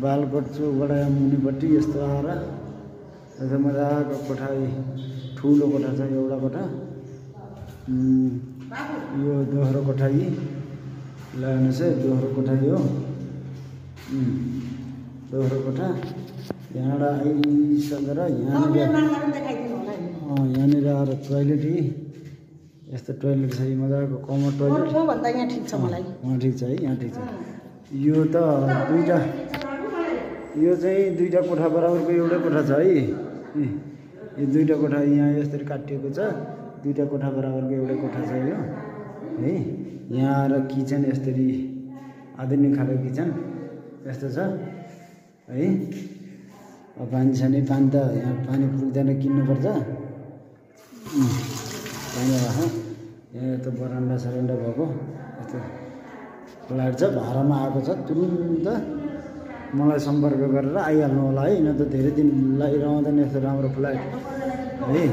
बालकोट चौबाट मुनिपट्टि यस्तो आएर यता मजाको कोठा ठुलो कोठा छ एउटा कोठा यो दोहोरो कोठा हेर्नुहोस् है दोहोरो कोठा हो दोहोरो कोठा यहाँबाट आइसकेर यहाँनिर आएर टोइलेट यस्तो टोइलेट छ मजाको कमन टोइलेट यहाँ ठिक छ मलाई ठिक छ है यहाँ ठिक छ यो त दुईवटा यो चाहिँ दुईवटा कोठा बराबरको एउटै कोठा छ है यो दुईवटा कोठा यहाँ यसरी काटिएको छ दुईवटा कोठा बराबरको एउटै कोठा छ यो है यहाँ आएर किचन यसरी आधुनिक खालको किचन यस्तो छ है अब पानी छ नि पानी त यहाँ पानी पुग्दैन किन्नुपर्छ पानी राख यहाँ त बरान्डा सरान्डा भएको यस्तो फ्ल्याट छ भाडामा आएको छ तुरुन्त मलाई सम्पर्क गरेर आइहाल्नु होला है न त धेरै दिन रहँदैन यस्तो राम्रो फ्ल्याट है